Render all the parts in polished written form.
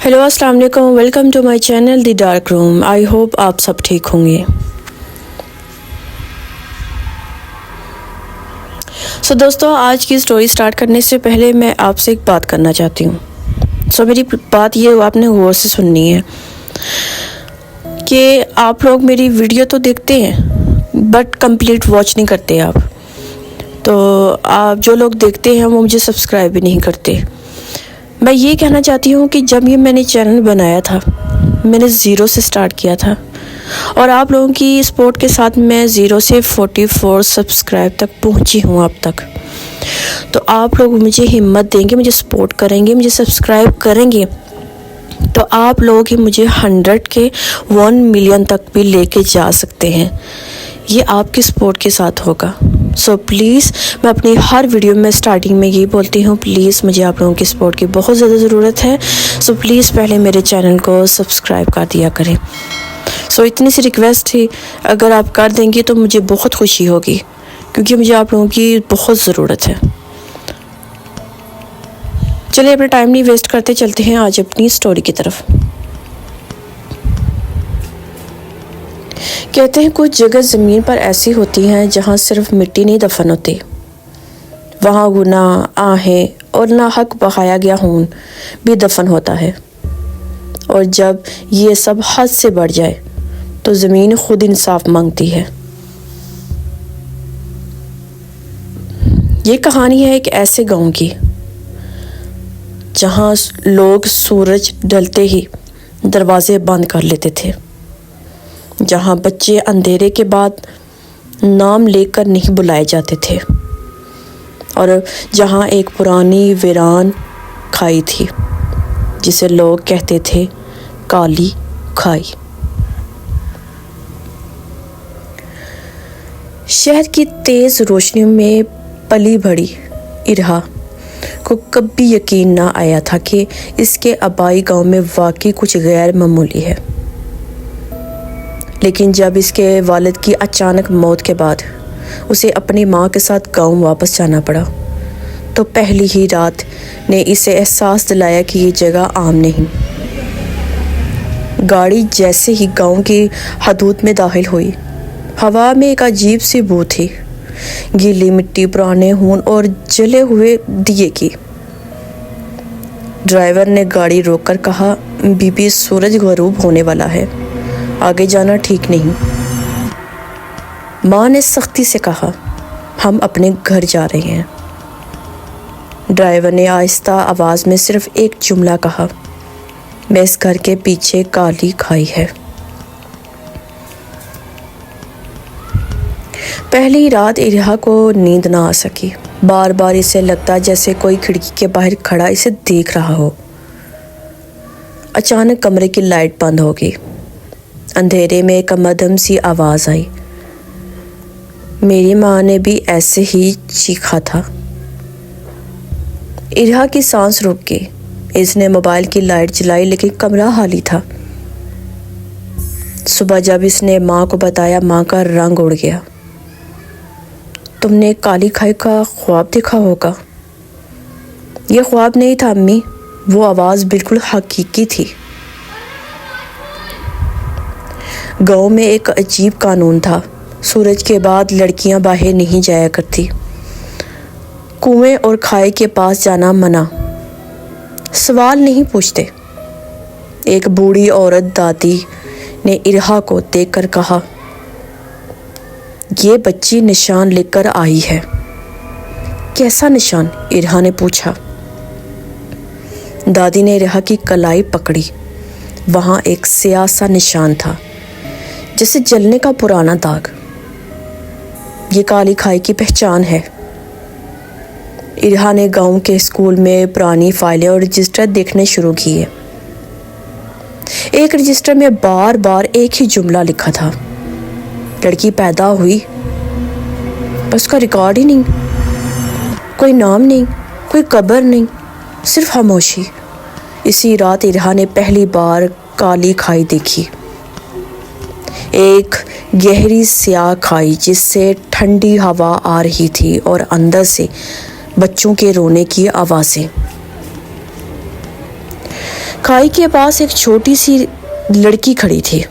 Hello अस्सलाम वालेकुम, welcome to my channel the dark room. I hope आप सब ठीक होंगे। दोस्तों, आज की स्टोरी स्टार्ट करने से पहले मैं आपसे एक बात करना चाहती हूँ। मेरी बात ये आपने गौर से सुननी है कि आप लोग मेरी वीडियो तो देखते हैं बट कंप्लीट वॉच नहीं करते आप। तो आप जो लोग देखते हैं वो मुझे सब्सक्राइब भी नहीं करते। मैं ये कहना चाहती हूँ कि जब ये मैंने चैनल बनाया था, मैंने ज़ीरो से स्टार्ट किया था और आप लोगों की सपोर्ट के साथ मैं ज़ीरो से 44 सब्सक्राइब तक पहुँची हूँ अब तक। तो आप लोग मुझे हिम्मत देंगे, मुझे सपोर्ट करेंगे, मुझे सब्सक्राइब करेंगे तो आप लोग ही मुझे 100 के 1 मिलियन तक भी लेके जा सकते हैं। ये आपकी सपोर्ट के साथ होगा। प्लीज़, मैं अपनी हर वीडियो में स्टार्टिंग में यही बोलती हूँ, प्लीज़ मुझे आप लोगों की सपोर्ट की बहुत ज़्यादा ज़रूरत है। प्लीज़ पहले मेरे चैनल को सब्सक्राइब कर दिया करें। इतनी सी रिक्वेस्ट थी, अगर आप कर देंगे तो मुझे बहुत खुशी होगी क्योंकि मुझे आप लोगों की बहुत ज़रूरत है। चलिए अपना टाइम नहीं वेस्ट करते, चलते हैं आज अपनी स्टोरी की तरफ। कहते हैं कुछ जगह ज़मीन पर ऐसी होती हैं जहाँ सिर्फ मिट्टी नहीं दफन होती, वहाँ गुनाह, आहें और नाहक बहाया गया खून भी दफन होता है। और जब ये सब हद से बढ़ जाए तो ज़मीन खुद इंसाफ मांगती है। ये कहानी है एक ऐसे गांव की जहाँ लोग सूरज ढलते ही दरवाजे बंद कर लेते थे, जहाँ बच्चे अंधेरे के बाद नाम लेकर नहीं बुलाए जाते थे और जहाँ एक पुरानी वीरान खाई थी जिसे लोग कहते थे काली खाई। शहर की तेज़ रोशनी में पली बड़ी इरहा को कभी यकीन ना आया था कि इसके आबाई गांव में वाकई कुछ गैर मामूली है। लेकिन जब इसके वालिद की अचानक मौत के बाद उसे अपनी माँ के साथ गांव वापस जाना पड़ा तो पहली ही रात ने इसे एहसास दिलाया कि ये जगह आम नहीं। गाड़ी जैसे ही गांव की हदूद में दाखिल हुई, हवा में एक अजीब सी बू थी, गीली मिट्टी, पुराने खून और जले हुए दिए की। ड्राइवर ने गाड़ी रोककर कहा, बीबी, सूरज गरूब होने वाला है, आगे जाना ठीक नहीं। माँ ने सख्ती से कहा, हम अपने घर जा रहे हैं। ड्राइवर ने आहिस्ता आवाज़ में सिर्फ एक जुमला कहा, मैं इस घर के पीछे काली खाई है। पहली रात इरहा को नींद ना आ सकी। बार बार इसे लगता जैसे कोई खिड़की के बाहर खड़ा इसे देख रहा हो। अचानक कमरे की लाइट बंद हो गई। अंधेरे में एक मध्यम सी आवाज़ आई, मेरी माँ ने भी ऐसे ही चीखा था। इरहा की सांस रुक गई। इसने मोबाइल की लाइट जलाई लेकिन कमरा खाली था। सुबह जब इसने माँ को बताया, माँ का रंग उड़ गया। तुमने काली खाई का ख्वाब देखा होगा। यह ख्वाब नहीं था अम्मी, वो आवाज़ बिल्कुल हकीकी थी। गांव में एक अजीब कानून था, सूरज के बाद लड़कियां बाहर नहीं जाया करती। कुएं और खाई के पास जाना मना, सवाल नहीं पूछते। एक बूढ़ी औरत दादी ने इरहा को देखकर कहा, ये बच्ची निशान लेकर आई है। कैसा निशान? इरहा ने पूछा। दादी ने इरहा की कलाई पकड़ी। वहाँ एक स्याह सा निशान था, जैसे जलने का पुराना दाग। ये काली खाई की पहचान है। इरहा ने गांव के स्कूल में पुरानी फाइलें और रजिस्टर देखने शुरू किए। एक रजिस्टर में बार बार एक ही जुमला लिखा था, लड़की पैदा हुई, पर उसका रिकॉर्ड ही नहीं। कोई नाम नहीं, कोई कब्र नहीं, सिर्फ खामोशी। इसी रात इरहा ने पहली बार काली खाई देखी। एक गहरी स्याह खाई जिससे ठंडी हवा आ रही थी और अंदर से बच्चों के रोने की आवाज़ें। کھائی کے پاس ایک چھوٹی سی لڑکی کھڑی تھی،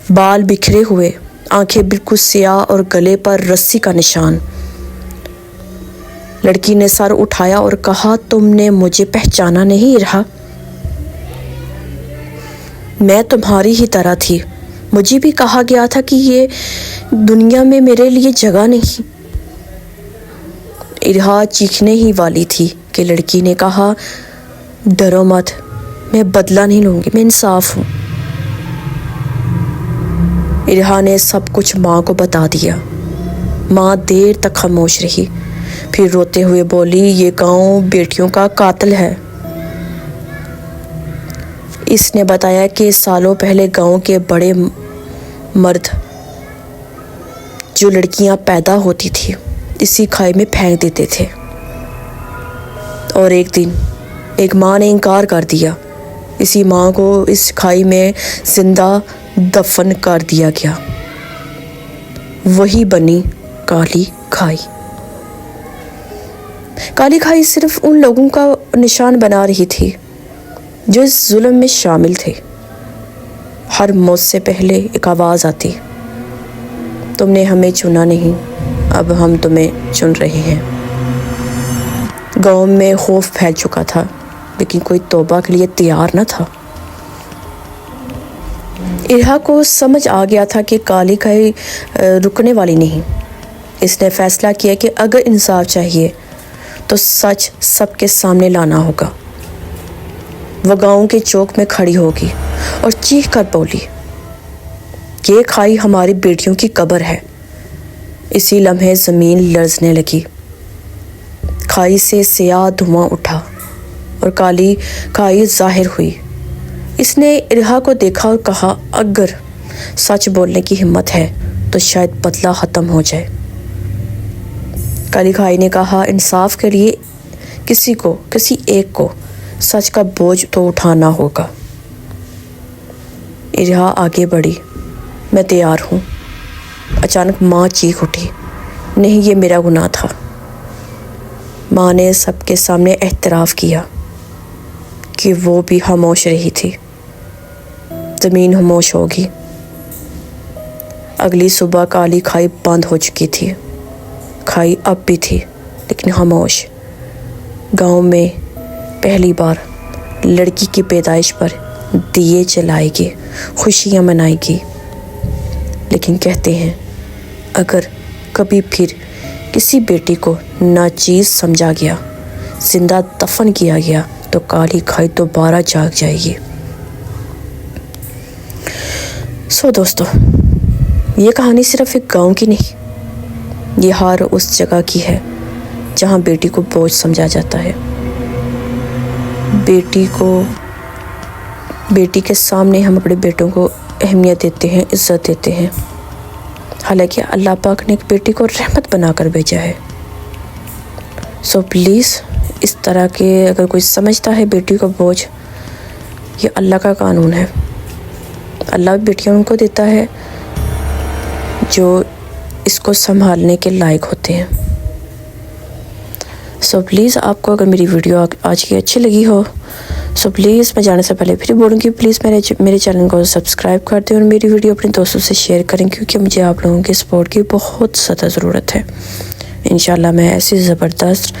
بال بکھرے ہوئے، آنکھیں بالکل سیاہ اور گلے پر رسی کا نشان۔ لڑکی نے سر اٹھایا اور کہا، تم نے مجھے پہچانا نہیں رہا؟ میں تمہاری ہی طرح تھی، مجھے بھی کہا گیا تھا کہ یہ دنیا میں میرے لیے جگہ نہیں۔ ارہا چیخنے ہی والی تھی کہ لڑکی نے کہا، ڈرو مت، میں بدلہ نہیں لوں گی، میں انصاف ہوں۔ ارہا نے سب کچھ ماں کو بتا دیا۔ ماں دیر تک خاموش رہی، پھر روتے ہوئے بولی، یہ گاؤں بیٹیوں کا قاتل ہے۔ اس نے بتایا کہ سالوں پہلے گاؤں کے بڑے مرد جو لڑکیاں پیدا ہوتی تھی اسی کھائی میں پھینک دیتے تھے، اور ایک دن ایک ماں نے انکار کر دیا، اسی ماں کو اس کھائی میں زندہ دفن کر دیا گیا۔ وہی بنی کالی کھائی۔ کالی کھائی صرف ان لوگوں کا نشان بنا رہی تھی جو اس ظلم میں شامل تھے۔ ہر موت سے پہلے ایک آواز آتی، تم نے ہمیں چنا نہیں، اب ہم تمہیں چن رہے ہیں۔ گاؤں میں خوف پھیل چکا تھا، لیکن کوئی توبہ کے لیے تیار نہ تھا۔ ارہا کو سمجھ آ گیا تھا کہ کالی کھائی رکنے والی نہیں۔ اس نے فیصلہ کیا کہ اگر انصاف چاہیے تو سچ سب کے سامنے لانا ہوگا۔ وہ گاؤں کے چوک میں کھڑی ہوگی اور چیخ کر بولی، یہ کھائی ہماری بیٹیوں کی قبر ہے۔ اسی لمحے زمین لرزنے لگی، کھائی سے سیاہ دھواں اٹھا اور کالی کھائی ظاہر ہوئی۔ اس نے ارہا کو دیکھا اور کہا، اگر سچ بولنے کی ہمت ہے تو شاید بدلہ ختم ہو جائے۔ کالی کھائی نے کہا، انصاف کے لیے کسی ایک کو سچ کا بوجھ تو اٹھانا ہوگا۔ ارہا آگے بڑھی، میں تیار ہوں۔ اچانک ماں چیخ اٹھی، نہیں، یہ میرا گناہ تھا۔ ماں نے سب کے سامنے اعتراف کیا کہ وہ بھی خاموش رہی تھی۔ زمین خاموش ہوگی۔ اگلی صبح کالی کھائی بند ہو چکی تھی۔ کھائی اب بھی تھی، لیکن خاموش۔ گاؤں میں پہلی بار لڑکی کی پیدائش پر دیے جلائے گی، خوشیاں منائے گی۔ لیکن کہتے ہیں اگر کبھی پھر کسی بیٹی کو ناچیز سمجھا گیا، زندہ دفن کیا گیا، تو کالی کھائی دوبارہ جاگ جائے گی۔ دوستو، یہ کہانی صرف ایک گاؤں کی نہیں، یہ ہر اس جگہ کی ہے جہاں بیٹی کو بوجھ سمجھا جاتا ہے۔ بیٹی کے سامنے ہم اپنے بیٹوں کو اہمیت دیتے ہیں، عزت دیتے ہیں، حالانکہ اللہ پاک نے ایک بیٹی کو رحمت بنا کر بھیجا ہے۔ پلیز اس طرح کے اگر کوئی سمجھتا ہے بیٹی کو بوجھ، یہ اللہ کا قانون ہے۔ اللہ بیٹیاں ان کو دیتا ہے جو اس کو سنبھالنے کے لائق ہوتے ہیں۔ پلیز آپ کو اگر میری ویڈیو آج کی اچھی لگی ہو، پلیز میں جانے سے پہلے پھر بولوں گی، پلیز میرے چینل کو سبسکرائب کر دیں اور میری ویڈیو اپنے دوستوں سے شیئر کریں، کیونکہ مجھے آپ لوگوں کے سپورٹ کی بہت زیادہ ضرورت ہے۔ انشاءاللہ میں ایسی زبردست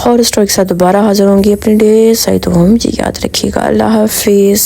ہارر اسٹوری کے ساتھ دوبارہ حاضر ہوں گی۔ اپنے ڈے سائی تو مجھے یاد رکھیے گا۔ اللہ حافظ۔